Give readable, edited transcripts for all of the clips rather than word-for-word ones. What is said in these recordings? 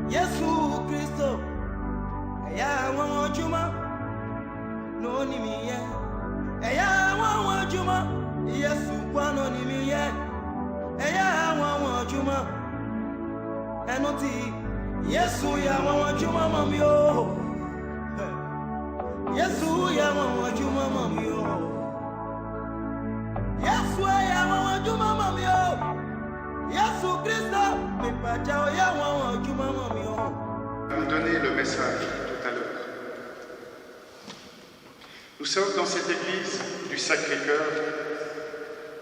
Yesu Christo, eya won juma, no ni mi ye. Eya won juma, Yesu kwa no ni mi ye. Eya won juma, enoti Yesu ya won juma mami o. Yesu ya won juma mami o. Yesu ya won juma mami o. Yesu Christo, me pacha o ya won juma mami o. Nous donner le message tout à l'heure. Nous sommes dans cette église du Sacré-Cœur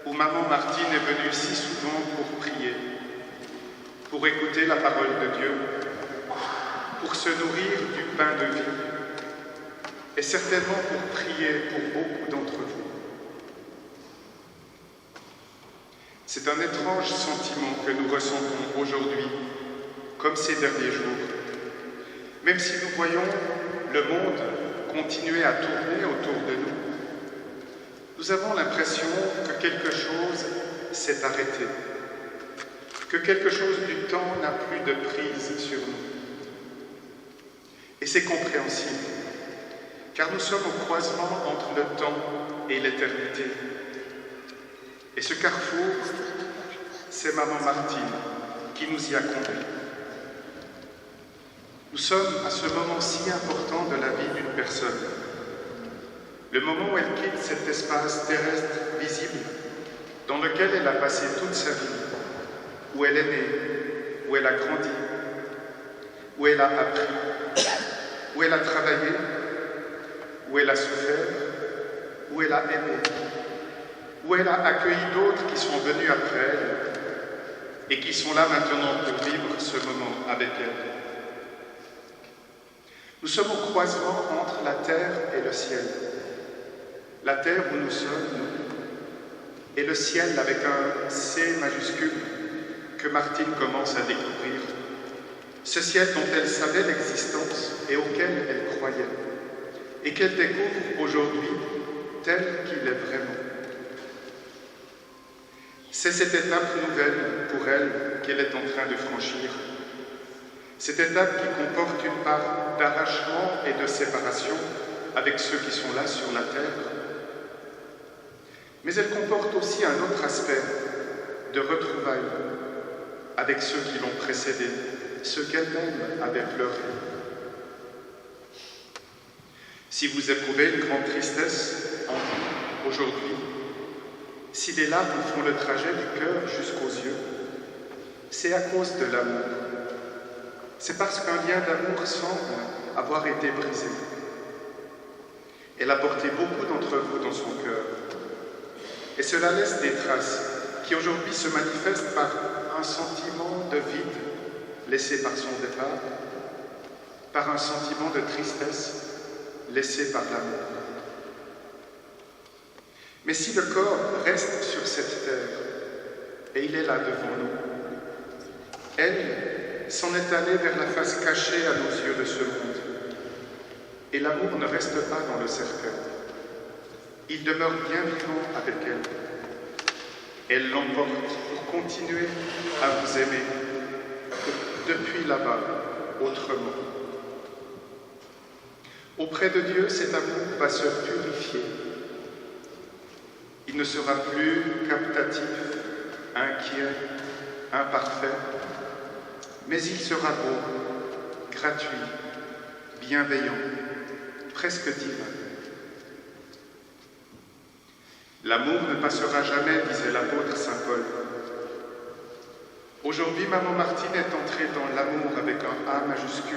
où Maman Martine est venue si souvent pour prier, pour écouter la parole de Dieu, pour se nourrir du pain de vie et certainement pour prier pour beaucoup d'entre vous. C'est un étrange sentiment que nous ressentons aujourd'hui, comme ces derniers jours. Même si nous voyons le monde continuer à tourner autour de nous, nous avons l'impression que quelque chose s'est arrêté, que quelque chose du temps n'a plus de prise sur nous. Et c'est compréhensible, car nous sommes au croisement entre le temps et l'éternité. Et ce carrefour, c'est Maman Martine qui nous y a conduits. Nous sommes à ce moment si important de la vie d'une personne, le moment où elle quitte cet espace terrestre visible dans lequel elle a passé toute sa vie, où elle est née, où elle a grandi, où elle a appris, où elle a travaillé, où elle a souffert, où elle a aimé, où elle a accueilli d'autres qui sont venus après elle et qui sont là maintenant pour vivre ce moment avec elle. Nous sommes au croisement entre la terre et le ciel. La terre où nous sommes, nous, et le ciel avec un C majuscule que Martine commence à découvrir. Ce ciel dont elle savait l'existence et auquel elle croyait, et qu'elle découvre aujourd'hui tel qu'il est vraiment. C'est cette étape nouvelle pour elle qu'elle est en train de franchir. Cette étape qui comporte une part d'arrachement et de séparation avec ceux qui sont là sur la terre. Mais elle comporte aussi un autre aspect de retrouvailles avec ceux qui l'ont précédée, ceux qu'elle-même avait pleuré. Si vous éprouvez une grande tristesse en vous aujourd'hui, si des larmes font le trajet du cœur jusqu'aux yeux, c'est à cause de l'amour. C'est parce qu'un lien d'amour semble avoir été brisé. Elle a porté beaucoup d'entre vous dans son cœur. Et cela laisse des traces qui aujourd'hui se manifestent par un sentiment de vide laissé par son départ, par un sentiment de tristesse laissé par l'amour. Mais si le corps reste sur cette terre, et il est là devant nous, elle s'en est allée vers la face cachée à nos yeux de ce monde. Et l'amour ne reste pas dans le cercueil. Il demeure bien vivant avec elle. Elle l'emporte pour continuer à vous aimer depuis là-bas, autrement. Auprès de Dieu, cet amour va se purifier. Il ne sera plus captatif, inquiet, imparfait, mais il sera beau, gratuit, bienveillant, presque divin. L'amour ne passera jamais, disait l'apôtre Saint Paul. Aujourd'hui, Maman Martine est entrée dans l'amour avec un A majuscule.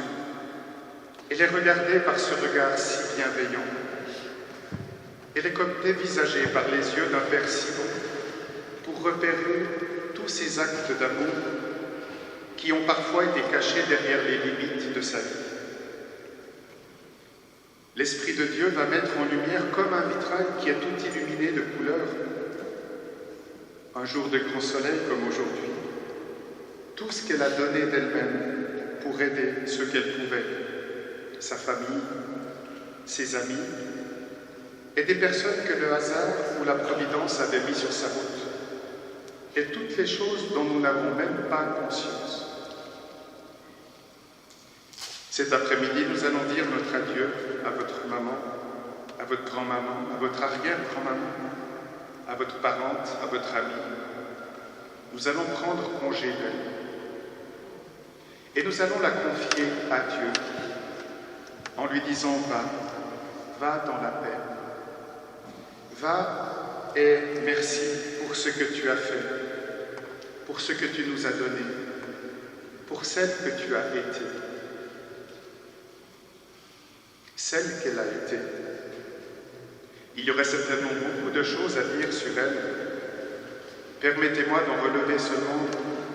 Elle est regardée par ce regard si bienveillant. Elle est comme dévisagée par les yeux d'un Père si bon pour repérer tous ces actes d'amour qui ont parfois été cachés derrière les limites de sa vie. L'Esprit de Dieu va mettre en lumière comme un vitrail qui est tout illuminé de couleurs, un jour de grand soleil comme aujourd'hui, tout ce qu'elle a donné d'elle-même pour aider ceux qu'elle pouvait, sa famille, ses amis, et des personnes que le hasard ou la providence avait mis sur sa route, et toutes les choses dont nous n'avons même pas conscience. Cet après-midi, nous allons dire notre adieu à votre maman, à votre grand-maman, à votre arrière-grand-maman, à votre parente, à votre amie. Nous allons prendre congé d'elle. Et nous allons la confier à Dieu en lui disant va dans la paix. Va et merci pour ce que tu as fait, pour ce que tu nous as donné, pour celle que tu as été, celle qu'elle a été. Il y aurait certainement beaucoup de choses à dire sur elle. Permettez-moi d'en relever seulement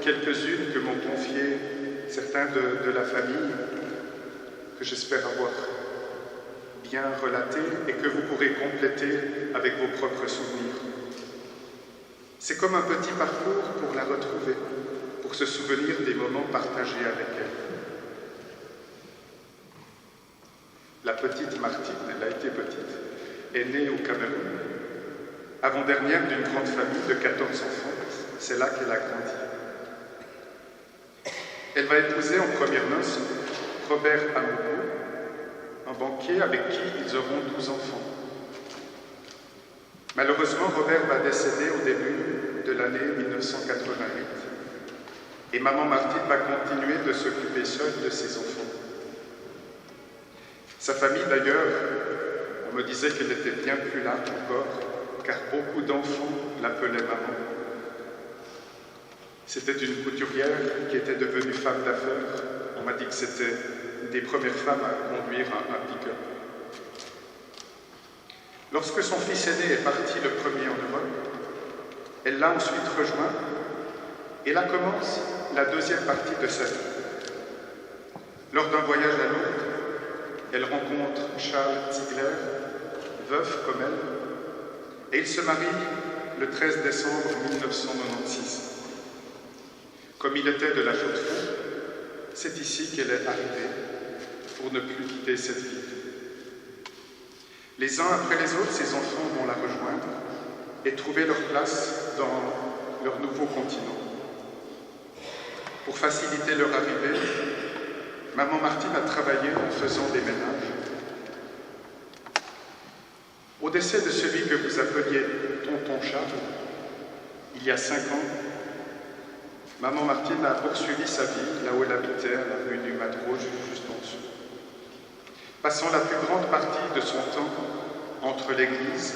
quelques-unes que m'ont confiées certains de la famille, que j'espère avoir bien relatées et que vous pourrez compléter avec vos propres souvenirs. C'est comme un petit parcours pour la retrouver, pour se souvenir des moments partagés avec elle. La petite Martine, elle a été petite, est née au Cameroun, avant-dernière d'une grande famille de 14 enfants. C'est là qu'elle a grandi. Elle va épouser en premières noces Robert Amourou, un banquier avec qui ils auront 12 enfants. Malheureusement, Robert va décéder au début de l'année 1988 et maman Martine va continuer de s'occuper seule de ses enfants. Sa famille, d'ailleurs, on me disait qu'elle était bien plus là encore, car beaucoup d'enfants l'appelaient maman. C'était une couturière qui était devenue femme d'affaires. On m'a dit que c'était une des premières femmes à conduire un pick-up. Lorsque son fils aîné est parti le premier en Europe, elle l'a ensuite rejoint et là commence la deuxième partie de sa vie. Lors d'un voyage à Lourdes, elle rencontre Charles Ziegler, veuf comme elle, et ils se marient le 13 décembre 1996. Comme il était de la Chaux-de-Fonds, c'est ici qu'elle est arrivée pour ne plus quitter cette ville. Les uns après les autres, ses enfants vont la rejoindre et trouver leur place dans leur nouveau continent. Pour faciliter leur arrivée, maman Martine a travaillé en faisant des ménages. Au décès de celui que vous appeliez Tonton Charles, il y a 5 ans, maman Martine a poursuivi sa vie là où elle habitait, à la rue du Madrot, juste en dessous. Passant la plus grande partie de son temps entre l'église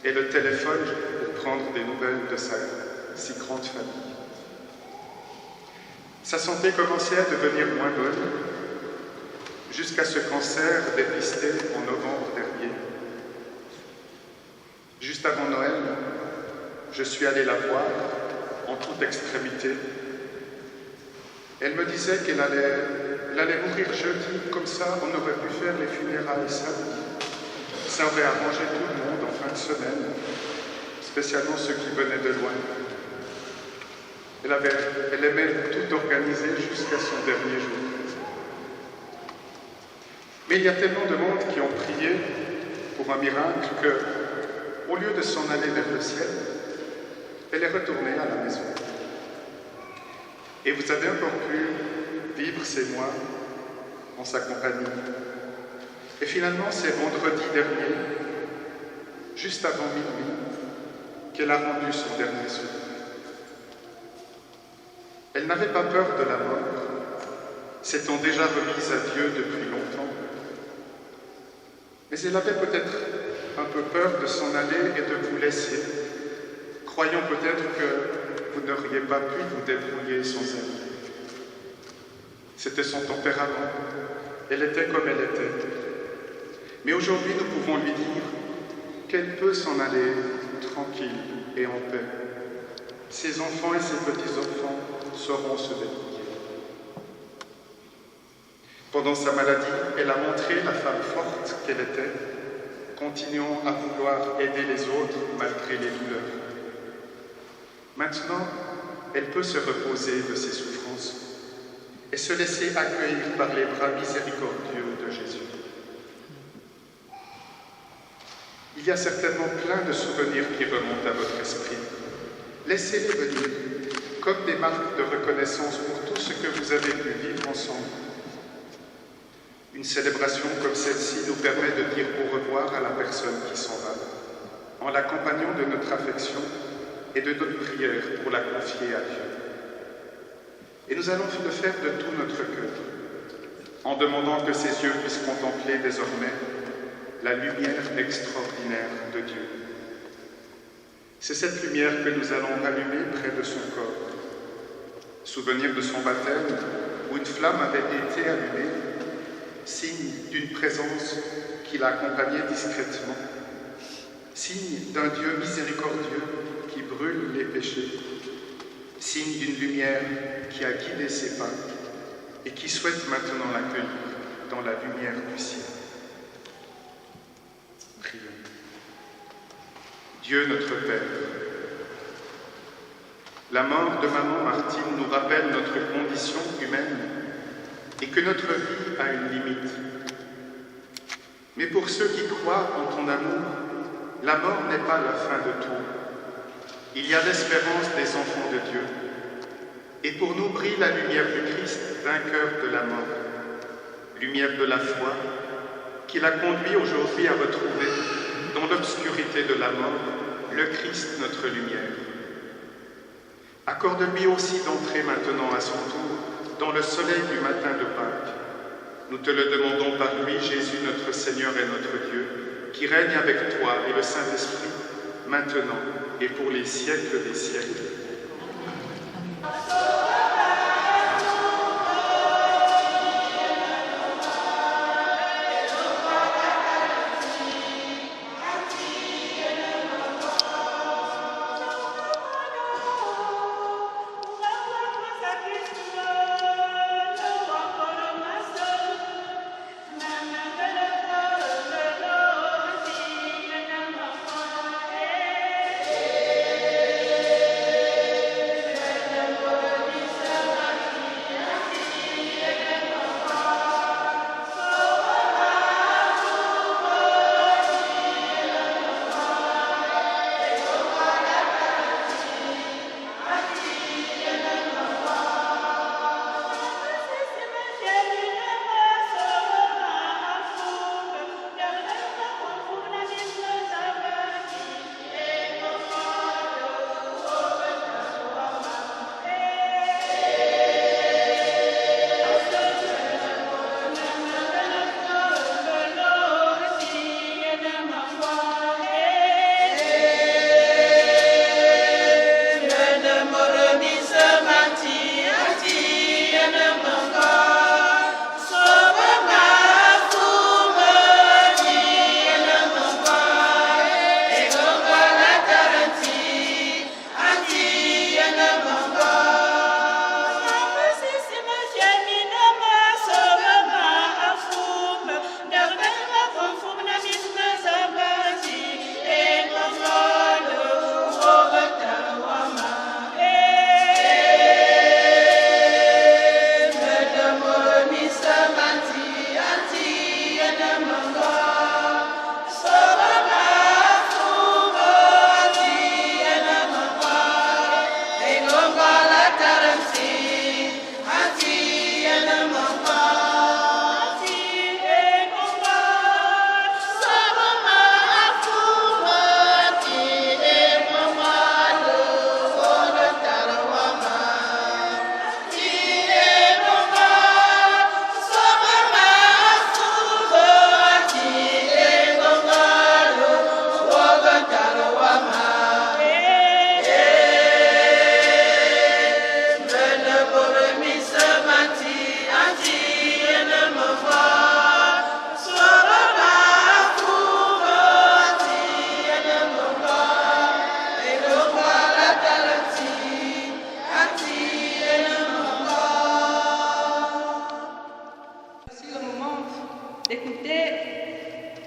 et le téléphone pour prendre des nouvelles de sa si grande famille. Sa santé commençait à devenir moins bonne jusqu'à ce cancer dépisté en novembre dernier. Juste avant Noël, je suis allé la voir en toute extrémité. Elle me disait qu'elle allait mourir jeudi, comme ça on aurait pu faire les funérailles samedi. Ça aurait arrangé tout le monde en fin de semaine, spécialement ceux qui venaient de loin. Elle aimait tout organiser jusqu'à son dernier jour. Mais il y a tellement de monde qui ont prié pour un miracle que, au lieu de s'en aller vers le ciel, elle est retournée à la maison. Et vous avez encore pu vivre ces mois en sa compagnie. Et finalement, c'est vendredi dernier, juste avant minuit, qu'elle a rendu son dernier souffle. Elle n'avait pas peur de la mort, s'étant déjà remise à Dieu depuis longtemps. Mais elle avait peut-être un peu peur de s'en aller et de vous laisser, croyant peut-être que vous n'auriez pas pu vous débrouiller sans elle. C'était son tempérament, elle était comme elle était. Mais aujourd'hui, nous pouvons lui dire qu'elle peut s'en aller tranquille et en paix. Ses enfants et ses petits-enfants sauront se débrouiller. Pendant sa maladie, elle a montré la femme forte qu'elle était, continuant à vouloir aider les autres malgré les douleurs. Maintenant, elle peut se reposer de ses souffrances et se laisser accueillir par les bras miséricordieux de Jésus. Il y a certainement plein de souvenirs qui remontent à votre esprit. Laissez-les venir, comme des marques de reconnaissance pour tout ce que vous avez pu vivre ensemble. Une célébration comme celle-ci nous permet de dire au revoir à la personne qui s'en va, en l'accompagnant de notre affection et de notre prière pour la confier à Dieu. Et nous allons le faire de tout notre cœur, en demandant que ses yeux puissent contempler désormais la lumière extraordinaire de Dieu. C'est cette lumière que nous allons rallumer près de son corps. Souvenir de son baptême, où une flamme avait été allumée, signe d'une présence qui l'accompagnait discrètement, signe d'un Dieu miséricordieux qui brûle les péchés, signe d'une lumière qui a guidé ses pas et qui souhaite maintenant l'accueillir dans la lumière du ciel. Prions. Dieu notre Père, la mort de maman Martine nous rappelle notre condition humaine et que notre vie a une limite. Mais pour ceux qui croient en ton amour, la mort n'est pas la fin de tout. Il y a l'espérance des enfants de Dieu. Et pour nous brille la lumière du Christ, vainqueur de la mort, lumière de la foi, qui l'a conduit aujourd'hui à retrouver, dans l'obscurité de la mort, le Christ, notre lumière. Accorde-lui aussi d'entrer maintenant à son tour dans le soleil du matin de Pâques. Nous te le demandons par lui, Jésus, notre Seigneur et notre Dieu, qui règne avec toi et le Saint-Esprit, maintenant et pour les siècles des siècles.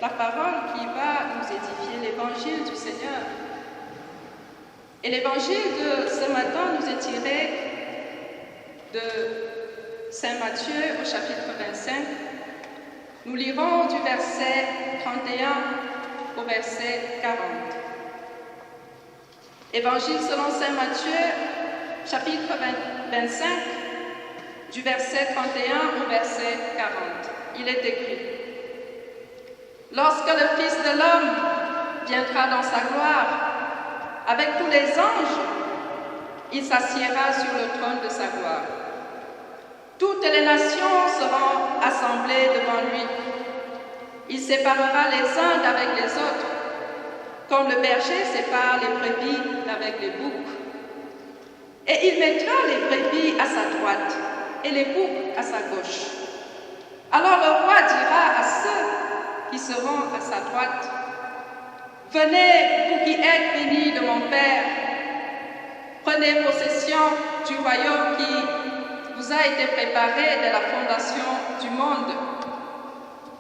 la parole qui va nous édifier, l'évangile du Seigneur. Et l'évangile de ce matin nous est tiré de Saint Matthieu au chapitre 25. Nous lirons du verset 31 au verset 40. Évangile selon Saint Matthieu, chapitre 25, du verset 31 au verset 40. il est écrit: lorsque le Fils de l'homme viendra dans sa gloire, avec tous les anges, il s'assiera sur le trône de sa gloire. Toutes les nations seront assemblées devant lui. Il séparera les uns d'avec les autres, comme le berger sépare les brebis d'avec les boucs. Et il mettra les brebis à sa droite et les boucs à sa gauche. Alors le roi dira à ceux qui seront à sa droite: venez, vous qui êtes bénis de mon Père, prenez possession du royaume qui vous a été préparé dès la fondation du monde.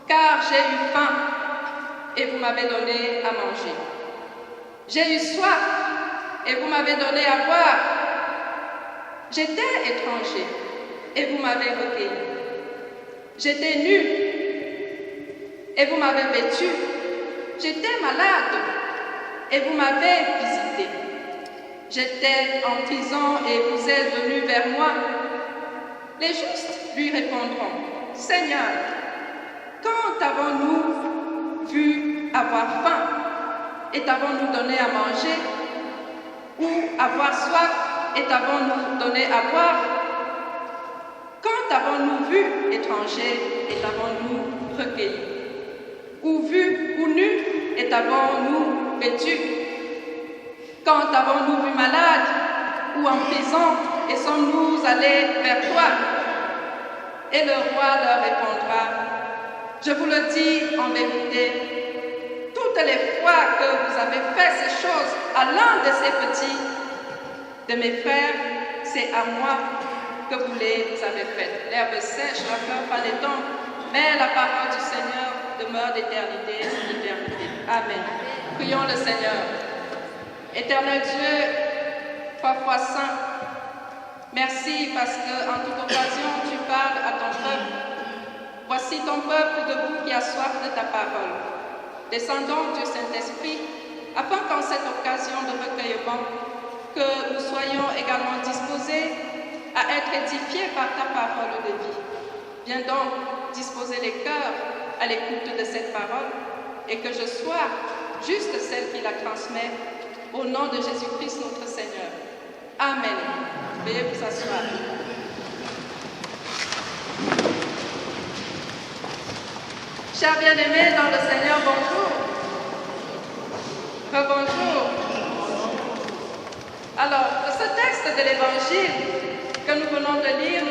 Car j'ai eu faim et vous m'avez donné à manger. J'ai eu soif et vous m'avez donné à boire. J'étais étranger et vous m'avez recueilli. J'étais nu et vous m'avez vêtu. J'étais malade et vous m'avez visité. J'étais en prison et vous êtes venus vers moi. Les justes lui répondront: Seigneur, quand avons-nous vu avoir faim et t'avons-nous donné à manger, ou avoir soif et t'avons-nous donné à boire? Quand avons-nous vu étranger et t'avons-nous recueilli, ou vu ou nu et t'avons-nous vêtu? Quand avons-nous vu malade ou en prison et sommes-nous allés vers toi? Et le roi leur répondra: je vous le dis en vérité, toutes les fois que vous avez fait ces choses à l'un de ces petits de mes frères, c'est à moi que vous les avez faites. L'herbe sèche, la fleur pas les temps, mais la parole du Seigneur demeure d'éternité en éternité. Amen. Prions le Seigneur. Éternel Dieu, trois fois saint, merci parce qu'en toute occasion tu parles à ton peuple. Voici ton peuple debout qui a soif de ta parole. Descendons du Saint-Esprit, afin qu'en cette occasion de recueillement, que nous soyons également disposés à être édifiés par ta parole de vie. Viens donc disposer les cœurs à l'écoute de cette parole et que je sois juste celle qui la transmet, au nom de Jésus-Christ notre Seigneur. Amen. Veuillez vous asseoir. Chers bien-aimés dans le Seigneur, bonjour. Rebonjour. Alors, ce texte de l'Évangile que nous venons de lire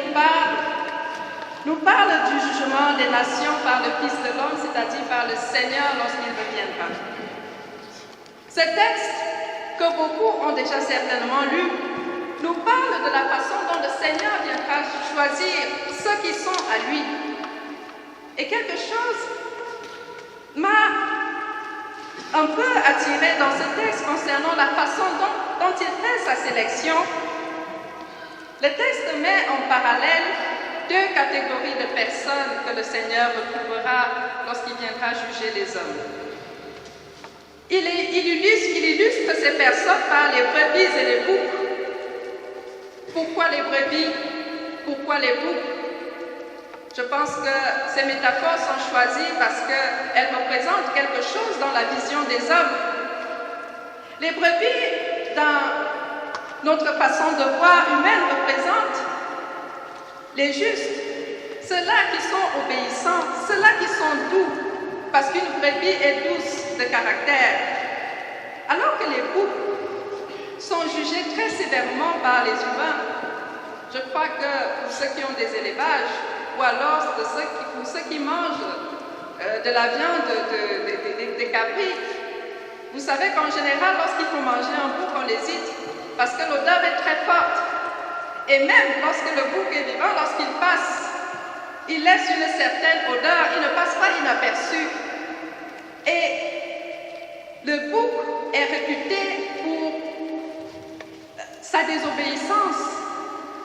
nous parle du jugement des nations par le Fils de l'homme, c'est-à-dire par le Seigneur lorsqu'il reviendra. Ce texte, que beaucoup ont déjà certainement lu, nous parle de la façon dont le Seigneur viendra choisir ceux qui sont à lui. Et quelque chose m'a un peu attiré dans ce texte concernant la façon dont il fait sa sélection. Le texte met en parallèle deux catégories de personnes que le Seigneur retrouvera lorsqu'il viendra juger les hommes. Il illustre ces personnes par les brebis et les boucs. Pourquoi les brebis? Pourquoi les boucs? Je pense que ces métaphores sont choisies parce qu'elles représentent quelque chose dans la vision des hommes. Les brebis, dans notre façon de voir humaine, représentent les justes, ceux-là qui sont obéissants, ceux-là qui sont doux, parce qu'une brebis est douce de caractère, alors que les boucs sont jugés très sévèrement par les humains. Je crois que pour ceux qui ont des élevages, ou alors pour ceux qui mangent de la viande des cabris, vous savez qu'en général, lorsqu'il faut manger un bouc, on hésite, parce que l'odeur est très forte. Et même lorsque le bouc est vivant, lorsqu'il passe, il laisse une certaine odeur, il ne passe pas inaperçu. Et le bouc est réputé pour sa désobéissance.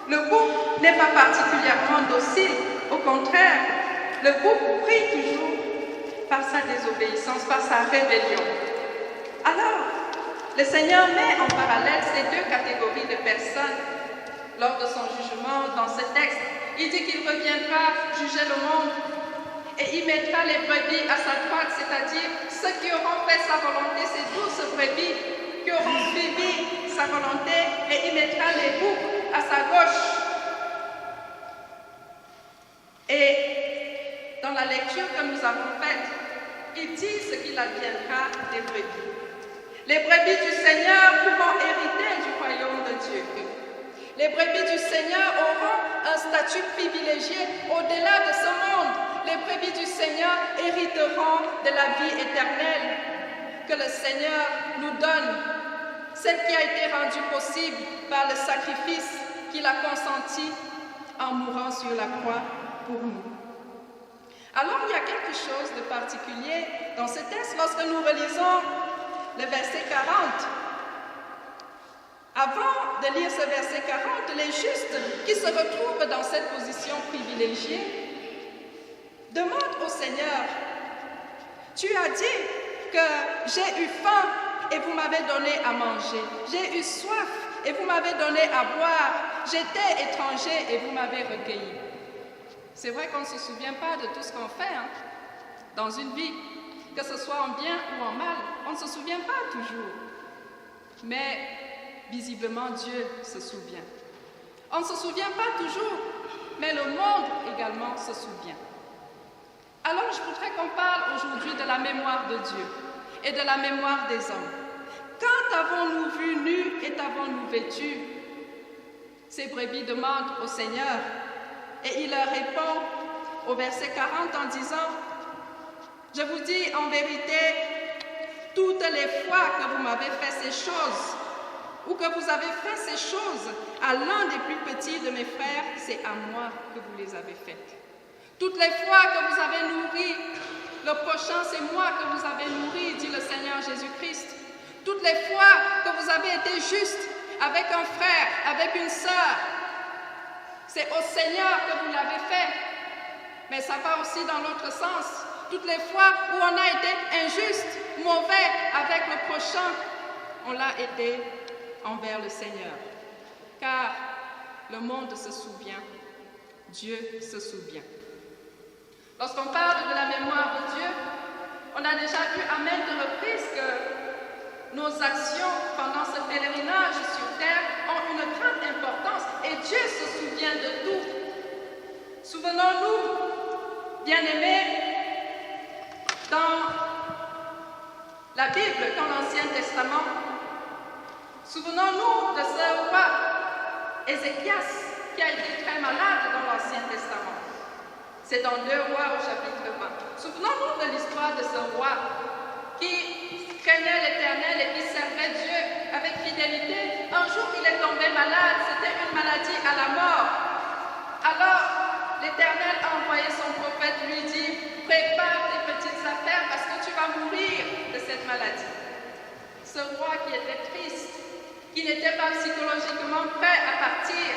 Le bouc n'est pas particulièrement docile, au contraire, le bouc brille toujours par sa désobéissance, par sa rébellion. Alors, le Seigneur met en parallèle ces deux catégories de personnes lors de son jugement dans ce texte. Il dit qu'il reviendra juger le monde et il mettra les brebis à sa droite, c'est-à-dire ceux qui auront fait sa volonté, ces 12 brebis qui auront suivi sa volonté, et il mettra les boucs à sa gauche. Et dans la lecture que nous avons faite, il dit ce qu'il adviendra des brebis. Les brebis du Seigneur pourront hériter du royaume de Dieu. Les brebis du Seigneur auront un statut privilégié au-delà de ce monde. Les brebis du Seigneur hériteront de la vie éternelle que le Seigneur nous donne, celle qui a été rendue possible par le sacrifice qu'il a consenti en mourant sur la croix pour nous. Alors il y a quelque chose de particulier dans ce texte lorsque nous relisons le verset 40. Avant de lire ce verset 40, les justes qui se retrouvent dans cette position privilégiée demandent au Seigneur, « Tu as dit que j'ai eu faim et vous m'avez donné à manger. J'ai eu soif et vous m'avez donné à boire. J'étais étranger et vous m'avez recueilli. » C'est vrai qu'on ne se souvient pas de tout ce qu'on fait dans une vie, que ce soit en bien ou en mal. On ne se souvient pas toujours. Mais visiblement, Dieu se souvient. On ne se souvient pas toujours, mais le monde également se souvient. Alors, je voudrais qu'on parle aujourd'hui de la mémoire de Dieu et de la mémoire des hommes. Quand avons-nous vu nus et avons-nous vêtus? Ces brebis demandent au Seigneur et il leur répond au verset 40 en disant « Je vous dis en vérité, toutes les fois que vous m'avez fait ces choses, ou que vous avez fait ces choses à l'un des plus petits de mes frères, c'est à moi que vous les avez faites. Toutes les fois que vous avez nourri le prochain, c'est moi que vous avez nourri, dit le Seigneur Jésus-Christ. Toutes les fois que vous avez été juste avec un frère, avec une sœur, c'est au Seigneur que vous l'avez fait. Mais ça va aussi dans l'autre sens. Toutes les fois où on a été injuste, mauvais avec le prochain, on l'a été envers le Seigneur. Car le monde se souvient, Dieu se souvient. Lorsqu'on parle de la mémoire de Dieu, on a déjà vu à maintes reprises que nos actions pendant ce pèlerinage sur terre ont une grande importance et Dieu se souvient de tout. Souvenons-nous, bien-aimés, dans la Bible, dans l'Ancien Testament, souvenons-nous de ce roi Ézéchias qui a été très malade dans l'Ancien Testament. C'est dans 2 Rois au chapitre 20. Souvenons-nous de l'histoire de ce roi qui craignait l'Éternel et qui servait Dieu avec fidélité. Un jour, il est tombé malade, c'était une maladie à la mort. Alors, l'Éternel a envoyé son prophète, lui dit, prépare tes petites affaires parce que tu vas mourir de cette maladie. Ce roi qui était triste, qui n'était pas psychologiquement prêt à partir,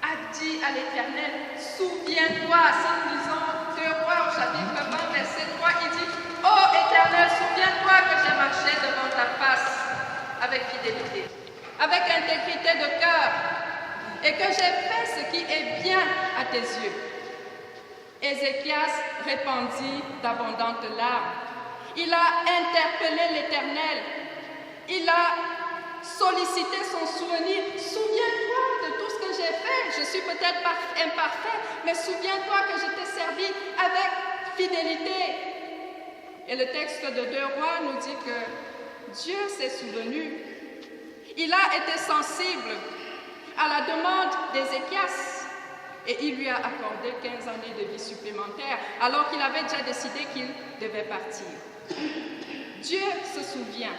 a dit à l'Éternel, souviens-toi, ça nous lisons 2 Rois au chapitre 20, verset 3, il dit, ô Éternel, souviens-toi que j'ai marché devant ta face avec fidélité, avec intégrité de cœur, et que j'ai fait ce qui est bien à tes yeux. Ézéchias répandit d'abondantes larmes. Il a interpellé l'Éternel. Il a sollicité son souvenir. Souviens-toi de tout ce que j'ai fait. Je suis peut-être imparfait, mais souviens-toi que je t'ai servi avec fidélité. Et le texte de 2 Rois nous dit que Dieu s'est souvenu. Il a été sensible à la demande d'Ézéchias et il lui a accordé 15 années de vie supplémentaire alors qu'il avait déjà décidé qu'il devait partir. Dieu se souvient.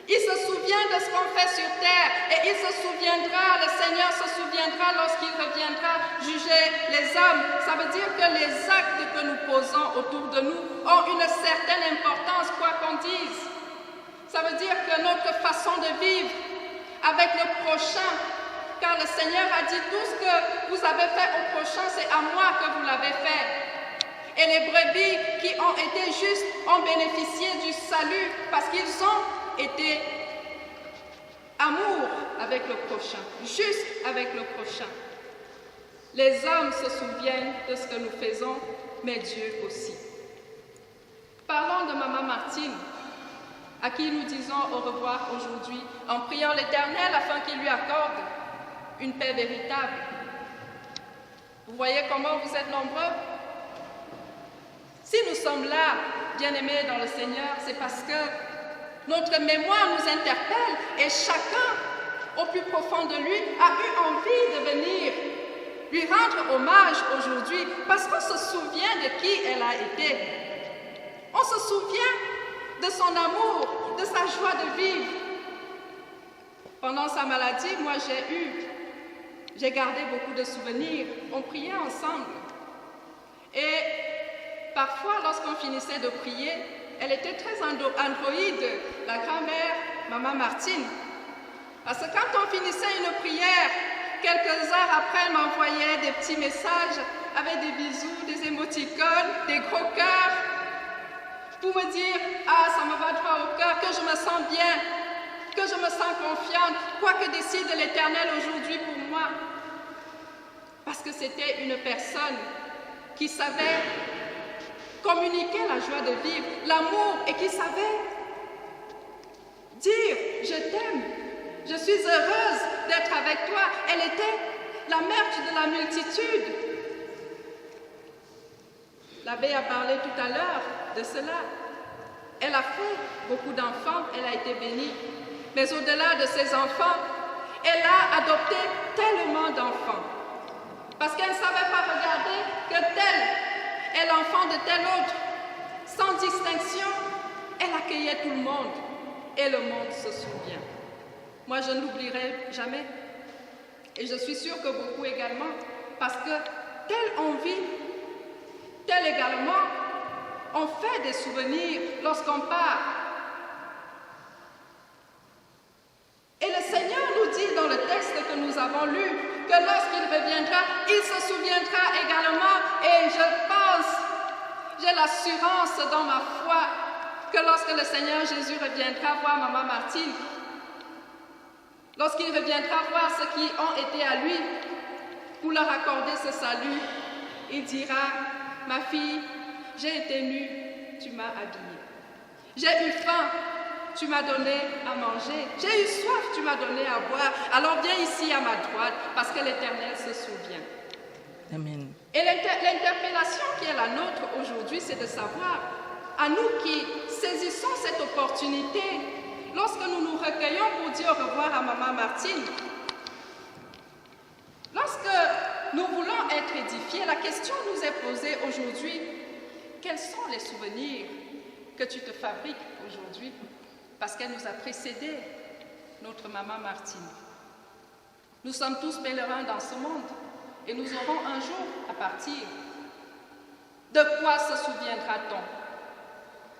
Il se souvient de ce qu'on fait sur terre et il se souviendra, le Seigneur se souviendra lorsqu'il reviendra juger les hommes. Ça veut dire que les actes que nous posons autour de nous ont une certaine importance, quoi qu'on dise. Ça veut dire que notre façon de vivre avec le prochain, car le Seigneur a dit tout ce que vous avez fait au prochain, c'est à moi que vous l'avez fait. Et les brebis qui ont été justes ont bénéficié du salut parce qu'ils ont été amour avec le prochain, juste avec le prochain. Les hommes se souviennent de ce que nous faisons, mais Dieu aussi. Parlons de Maman Martine, à qui nous disons au revoir aujourd'hui, en priant l'Éternel afin qu'il lui accorde une paix véritable. Vous voyez comment vous êtes nombreux? Si nous sommes là, bien-aimés dans le Seigneur, c'est parce que notre mémoire nous interpelle et chacun, au plus profond de lui, a eu envie de venir lui rendre hommage aujourd'hui parce qu'on se souvient de qui elle a été. On se souvient de son amour, de sa joie de vivre. Pendant sa maladie, moi j'ai gardé beaucoup de souvenirs. On priait ensemble. Et parfois, lorsqu'on finissait de prier, elle était très androïde, la grand-mère, Maman Martine. Parce que quand on finissait une prière, quelques heures après, elle m'envoyait des petits messages avec des bisous, des émoticônes, des gros cœurs, pour me dire « Ah, ça me va droit au cœur, que je me sens bien, que je me sens confiante, quoi que décide l'Éternel aujourd'hui pour moi. » Parce que c'était une personne qui savait communiquer la joie de vivre, l'amour, et qui savait dire « Je t'aime, je suis heureuse d'être avec toi. » Elle était la mère de la multitude. L'abbé a parlé tout à l'heure de cela. Elle a fait beaucoup d'enfants, elle a été bénie. Mais au-delà de ses enfants, elle a adopté tellement d'enfants. Parce qu'elle ne savait pas regarder que tel est l'enfant de tel autre. Sans distinction, elle accueillait tout le monde. Et le monde se souvient. Moi, je ne l'oublierai jamais. Et je suis sûre que beaucoup également. Parce que tel on vit, tel également, on fait des souvenirs lorsqu'on part. Et le Seigneur nous dit dans le texte que nous avons lu que lorsqu'il reviendra, il se souviendra également. Et je pense, j'ai l'assurance dans ma foi que lorsque le Seigneur Jésus reviendra voir Maman Martine, lorsqu'il reviendra voir ceux qui ont été à lui pour leur accorder ce salut, il dira « Ma fille, j'ai été nue, tu m'as habillée. J'ai eu faim, tu m'as donné à manger. J'ai eu soif, tu m'as donné à boire. Alors viens ici à ma droite, parce que l'Éternel se souvient. » Amen. Et l'interpellation qui est la nôtre aujourd'hui, c'est de savoir, à nous qui saisissons cette opportunité, lorsque nous nous recueillons pour dire au revoir à Maman Martine, lorsque nous voulons être édifiés, la question nous est posée aujourd'hui, quels sont les souvenirs que tu te fabriques aujourd'hui? Parce qu'elle nous a précédés, notre Maman Martine. Nous sommes tous pèlerins dans ce monde et nous aurons un jour à partir. De quoi se souviendra-t-on?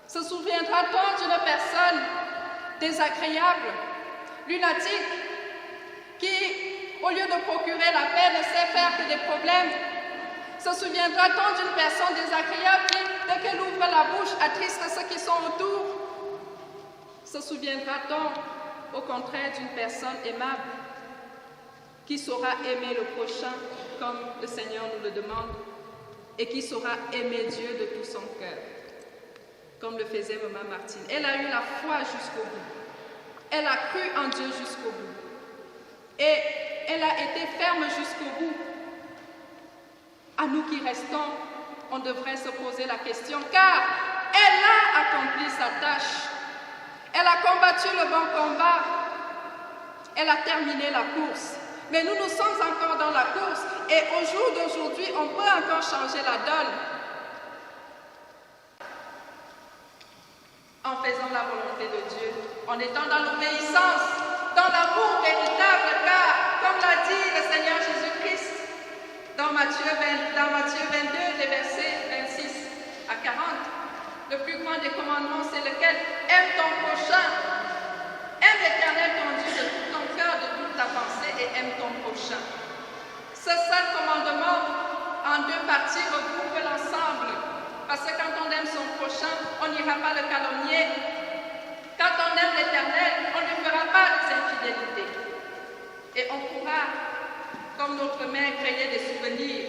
Se souviendra-t-on d'une personne désagréable, lunatique, qui, au lieu de procurer la paix, ne sait faire que des problèmes? Se souviendra-t-on d'une personne désagréable qui, dès qu'elle ouvre la bouche, attriste ceux qui sont autour? Se souviendra-t-on, au contraire, d'une personne aimable qui saura aimer le prochain comme le Seigneur nous le demande et qui saura aimer Dieu de tout son cœur, comme le faisait Maman Martine? Elle a eu la foi jusqu'au bout. Elle a cru en Dieu jusqu'au bout. Et elle a été ferme jusqu'au bout. À nous qui restons, on devrait se poser la question, car elle a accompli sa tâche. Elle a combattu le bon combat. Elle a terminé la course. Mais nous sommes encore dans la course. Et au jour d'aujourd'hui, on peut encore changer la donne. En faisant la volonté de Dieu, en étant dans l'obéissance, dans l'amour véritable, car, comme l'a dit le Seigneur Jésus-Christ, dans Matthieu 22, les versets 26 à 40, le plus grand des commandements, c'est lequel? Aime ton prochain. Aime l'Éternel ton Dieu de tout ton cœur, de toute ta pensée, et aime ton prochain. Ce seul commandement, en deux parties, regroupe l'ensemble. Parce que quand on aime son prochain, on n'ira pas le calomnier. Quand on aime l'Éternel, on ne lui fera pas des infidélités. Et on pourra comme notre mère créait des souvenirs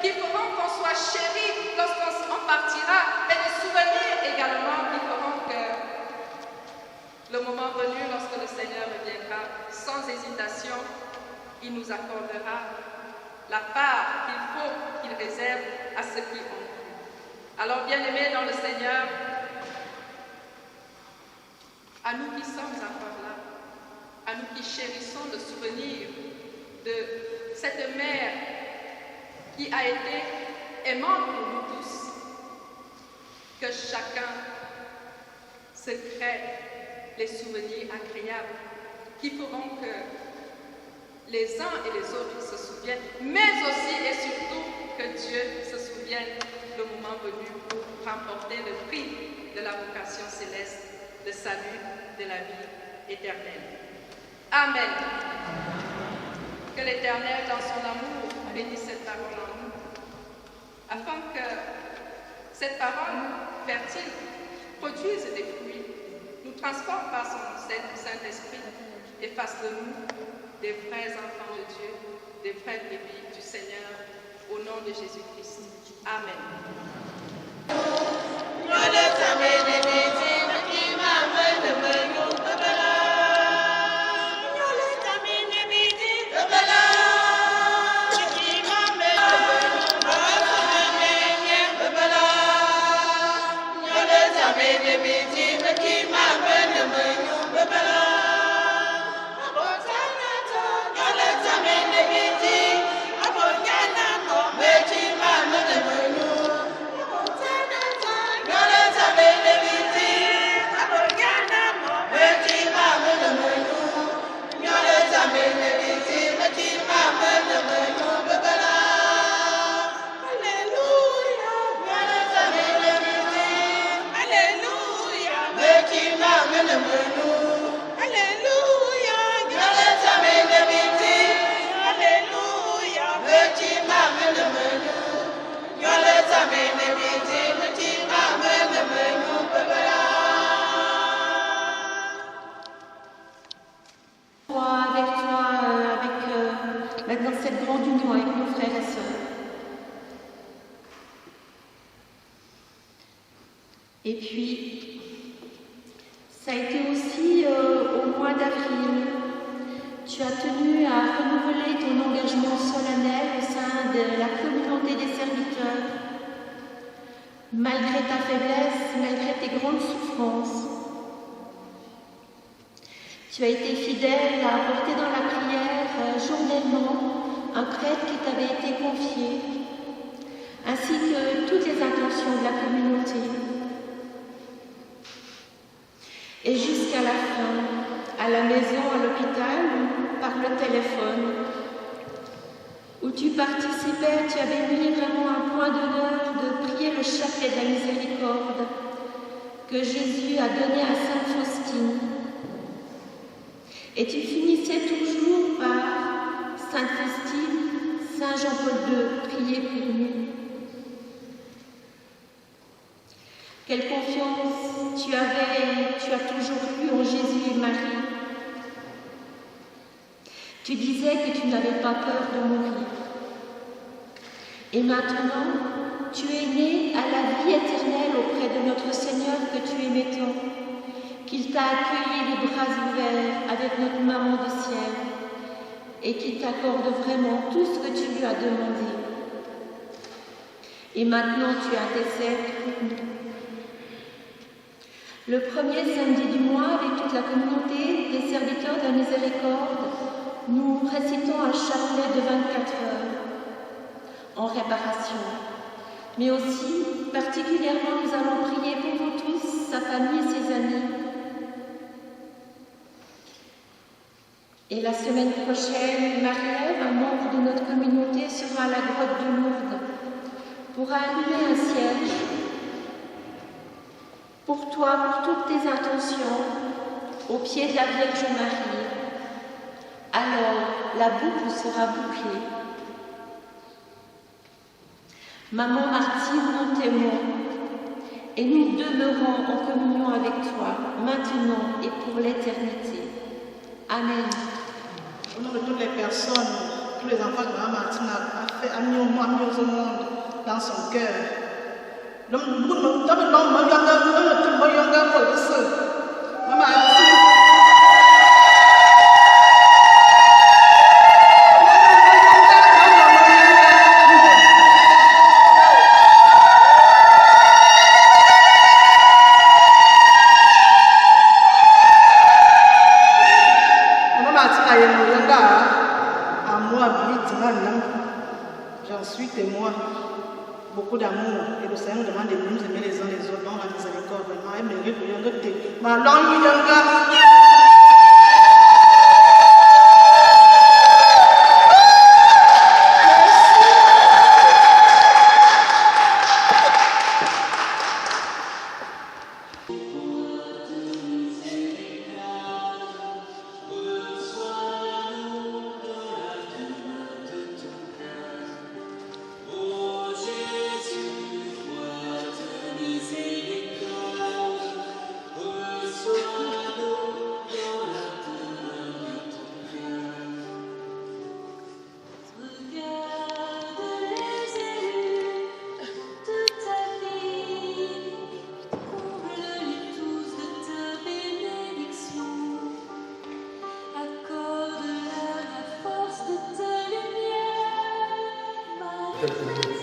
qui feront qu'on soit chéri lorsqu'on partira, mais des souvenirs également qui feront que le moment venu, lorsque le Seigneur reviendra, sans hésitation, il nous accordera la part qu'il faut qu'il réserve à ceux qui ont cru. Alors, bien-aimés dans le Seigneur, à nous qui sommes encore là, à nous qui chérissons le souvenir de cette mère qui a été aimante pour nous tous, que chacun se crée les souvenirs agréables qui feront que les uns et les autres se souviennent, mais aussi et surtout que Dieu se souvienne le moment venu pour remporter le prix de la vocation céleste, le salut de la vie éternelle. Amen. Que l'Éternel, dans son amour, bénisse cette parole en nous, afin que cette parole fertile produise des fruits, nous transforme par son Saint-Esprit et fasse de nous des vrais enfants de Dieu, des vraies brebis du Seigneur, au nom de Jésus-Christ. Amen. Dans cette grande union avec nos frères et sœurs. Et puis, ça a été aussi au mois d'avril, tu as tenu à renouveler ton engagement solennel au sein de la communauté des serviteurs, malgré ta faiblesse, malgré tes grandes souffrances. Tu as été fidèle à apporter dans la prière journellement un prêtre qui t'avait été confié, ainsi que toutes les intentions de la communauté. Et jusqu'à la fin, à la maison, à l'hôpital, par le téléphone, où tu participais, tu avais mis vraiment un point d'honneur de prier le chapelet de la miséricorde que Jésus a donné à Sainte Faustine. Et tu finissais toujours par Sainte Faustine, Saint Jean-Paul II, priez pour nous. Quelle confiance tu as toujours eu en Jésus et Marie. Tu disais que tu n'avais pas peur de mourir. Et maintenant, tu es né à la vie éternelle auprès de notre Seigneur que tu aimais tant, qu'il t'a accueilli les bras ouverts avec notre maman du ciel et qu'il t'accorde vraiment tout ce que tu lui as demandé. Et maintenant, tu intercèdes pour nous. Le premier samedi du mois, avec toute la communauté des serviteurs de la miséricorde, nous récitons un chapelet de 24 heures en réparation. Mais aussi, particulièrement, nous allons prier pour vous tous, sa famille et ses amis. Et la semaine prochaine, Marie-Ève, un membre de notre communauté, sera à la grotte de Lourdes pour allumer un siège pour toi, pour toutes tes intentions, au pied de la Vierge Marie. Alors, la boucle sera bouclée. Maman Martyre, nous t'aimons et nous demeurons en communion avec toi, maintenant et pour l'éternité. Amen. Au nom de toutes les personnes, tous les enfants que Maman Martine a mis au monde dans son cœur. J'en suis témoin. Beaucoup d'amour. Et le Seigneur nous demande de nous aimer les uns les autres dans la miséricorde. Vraiment, elle mérite de te. Ma langue, quelques mots.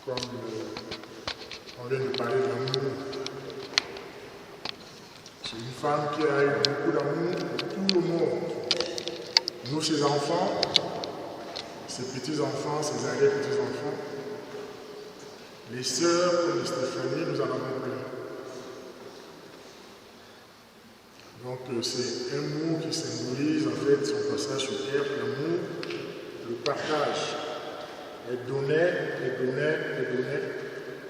Comme on vient de parler d'amour, c'est une femme qui a eu beaucoup d'amour pour tout le monde. Nous, ses enfants, ses petits-enfants, ses arrière-petits-enfants, les sœurs comme Stéphanie, nous en avons plein. Donc c'est un mot qui symbolise en fait son passage sur terre, l'amour, le partage. Elle donnait,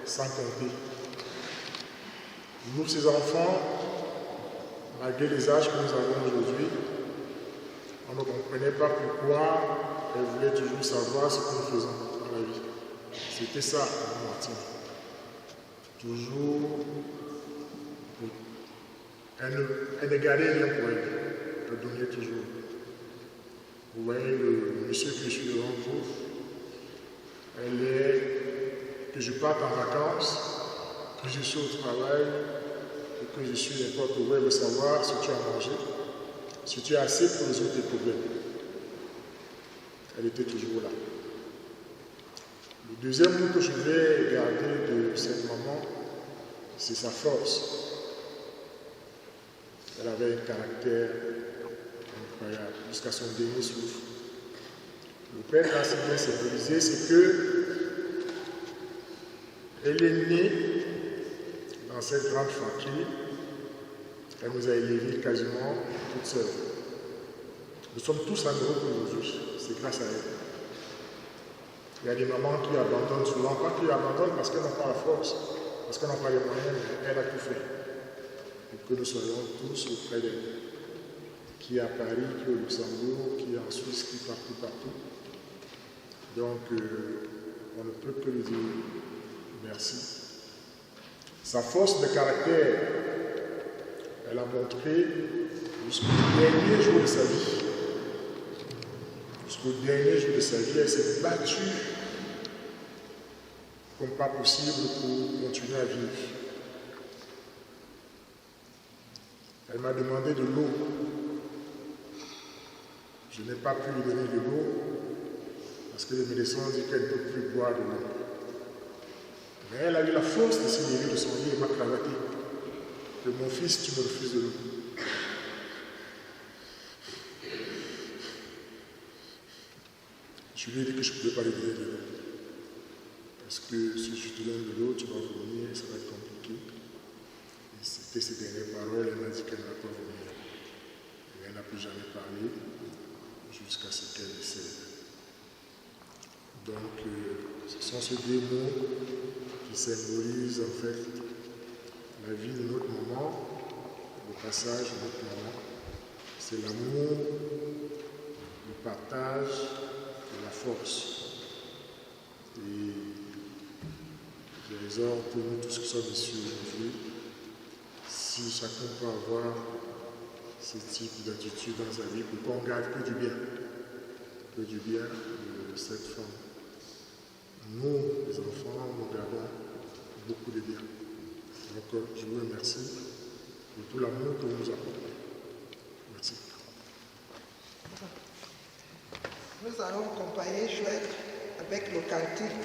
sans compter. Nous, ses enfants, malgré les âges que nous avons aujourd'hui, on ne comprenait pas pourquoi elle voulait toujours savoir ce que nous faisons dans la vie. C'était ça, Martine. Toujours, elle ne gardait rien pour elle. Elle donnait toujours. Vous voyez le monsieur que je suis devant vous, elle est que je parte en vacances, que je suis au travail, et que je suis n'importe où, elle veut savoir si tu as mangé, si tu as assez pour résoudre tes problèmes. Elle était toujours là. Le deuxième mot que je vais garder de cette maman, c'est sa force. Elle avait un caractère incroyable, jusqu'à son dernier souffle. Le père a si bien symbolisé, c'est que elle est née dans cette grande famille. Elle nous a élevés quasiment toute seule. Nous sommes tous amoureux aujourd'hui, c'est grâce à elle. Il y a des mamans qui abandonnent souvent, pas qui abandonnent parce qu'elles n'ont pas la force, parce qu'elles n'ont pas les moyens, mais elle a tout fait pour que nous soyons tous auprès d'elle. Qui est à Paris, qui est au Luxembourg, qui est en Suisse, qui est partout. Donc, on ne peut que lui dire merci. Sa force de caractère, elle a montré jusqu'au dernier jour de sa vie. Jusqu'au dernier jour de sa vie, elle s'est battue comme pas possible pour continuer à vivre. Elle m'a demandé de l'eau. Je n'ai pas pu lui donner de l'eau parce que les médecins ont dit qu'elle ne peut plus boire de l'eau. Mais elle a eu la force de se lever de son lit et m'a cravaté. Que mon fils, tu me refuses de l'eau. Je lui ai dit que je ne pouvais pas lui donner de l'eau. Parce que si je te donne de l'eau, tu vas vomir et ça va être compliqué. Et c'était ses dernières paroles, elle m'a dit qu'elle ne va pas vomir. Et elle n'a plus jamais parlé jusqu'à ce qu'elle décède. Donc, ce sont ces deux mots qui symbolisent en fait la vie de notre maman, le passage de notre maman. C'est l'amour, le partage et la force. Et je exhorte nous tous qui sommes ici aujourd'hui, si chacun peut avoir ce type d'attitude dans sa vie pour qu'on garde que du bien. Que du bien de cette femme. Nous, les enfants, nous gardons beaucoup de bien. Donc, je vous remercie pour tout l'amour que vous nous apportez. Merci. Nous allons accompagner Chouette avec le cantique.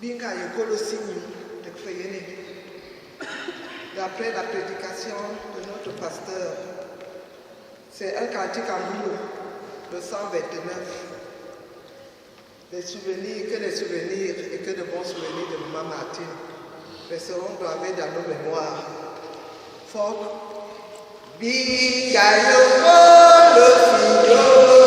Binga Yokolo Signou, d'après la prédication de notre pasteur. C'est un cantique en mots, le 129. Les souvenirs, que les souvenirs et que de bons souvenirs de Maman Martine resteront gravés dans nos mémoires. Folk. Binga Yokolo Signou.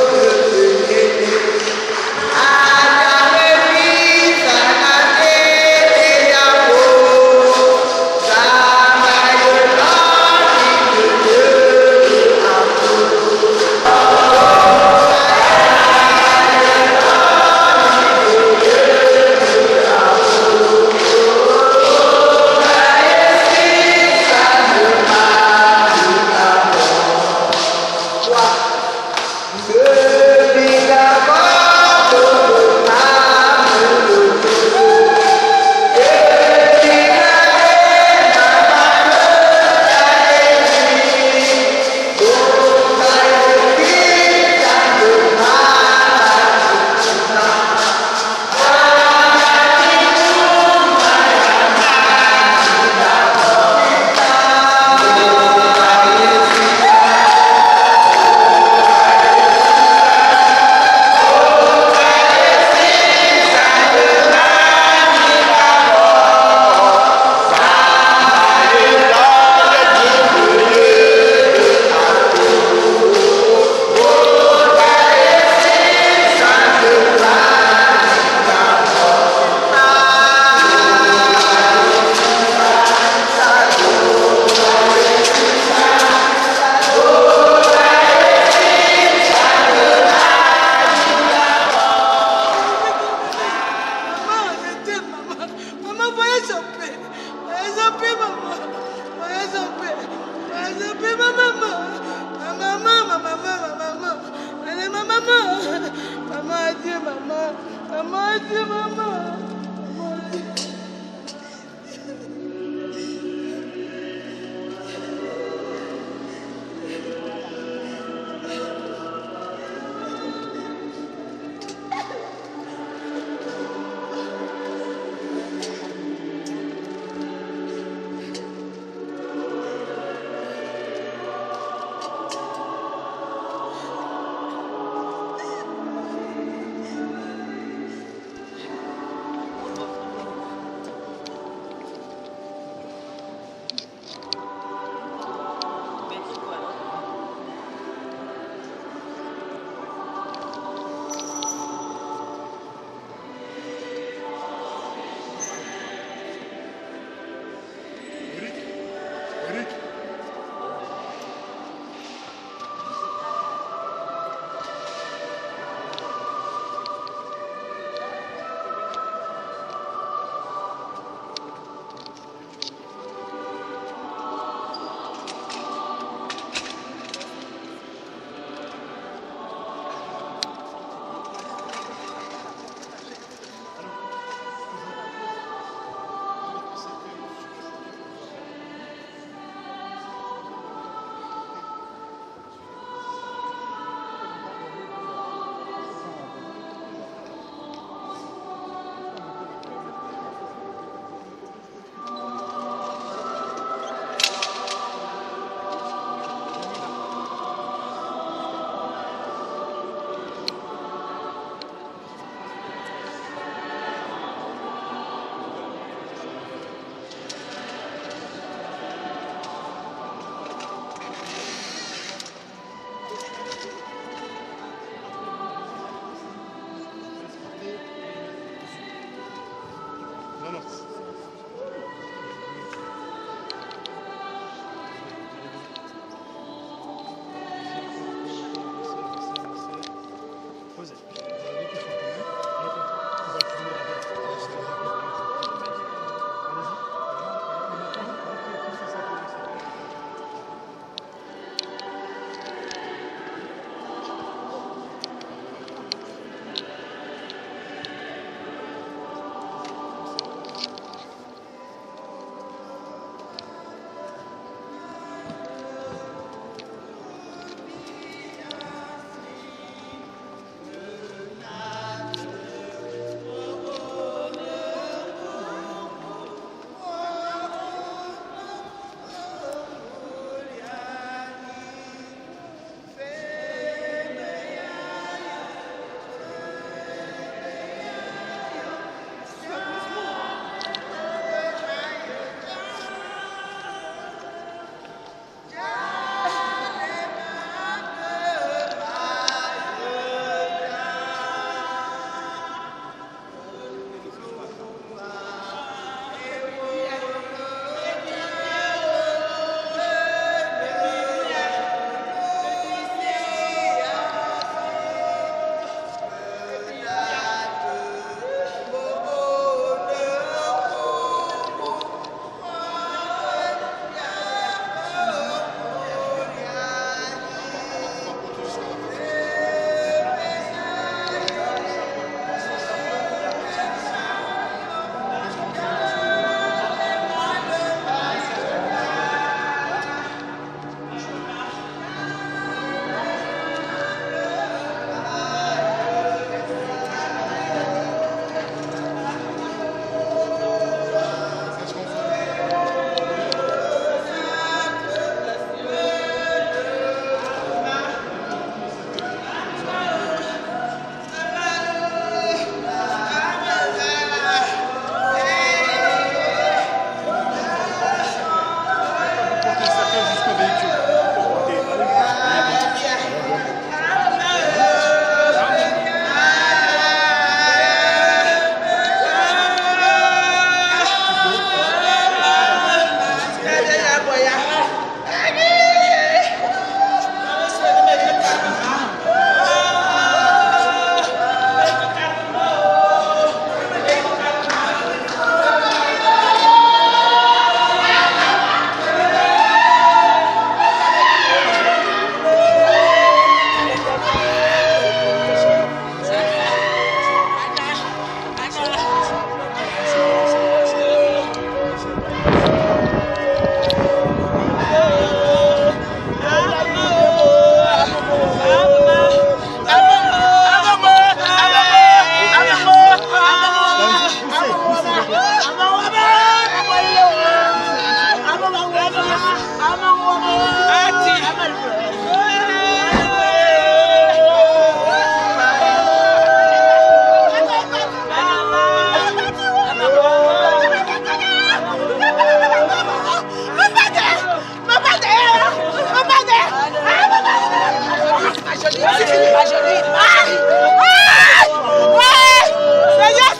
Seigneur,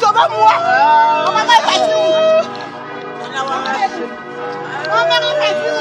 sauve-moi. Mon maman est partie où? Mon maman est partie où?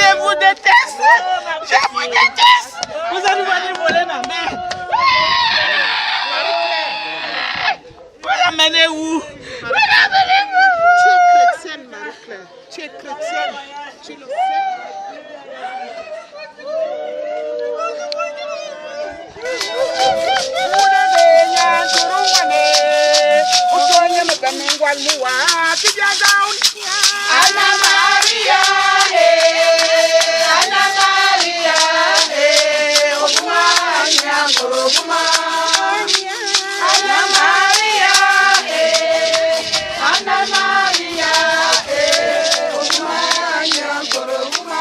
Je vous déteste. Je vous déteste. Vous allez venir voler ma mère. Vous l'amenez où? Vous l'amenez où? Tu es chrétienne, Marie-Claire. Tu es chrétienne. Tu le sais. Ana Maria, Ana Maria, Oguma, Oguma. Ana Maria, Ana Maria, Oguma, Oguma.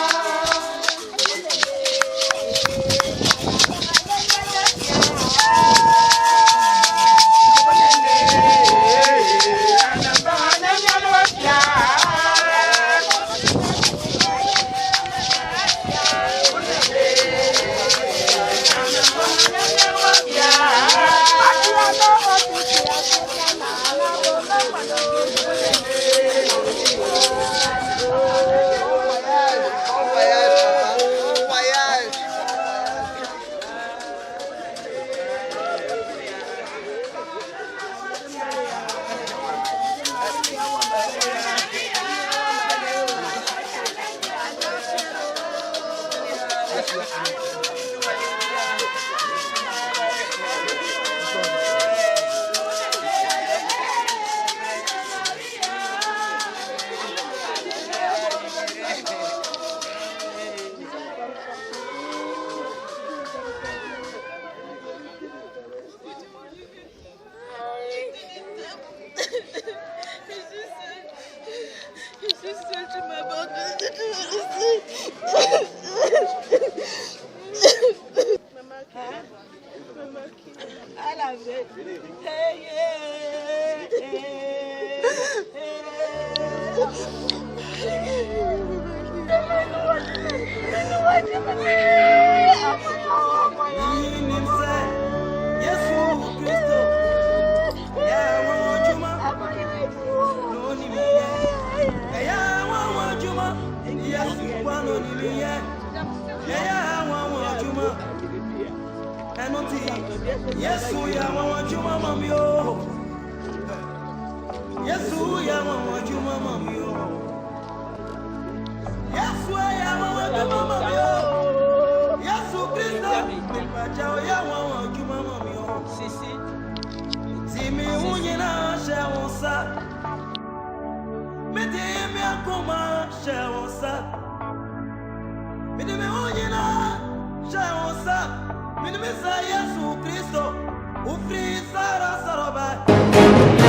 Ufri sara saroba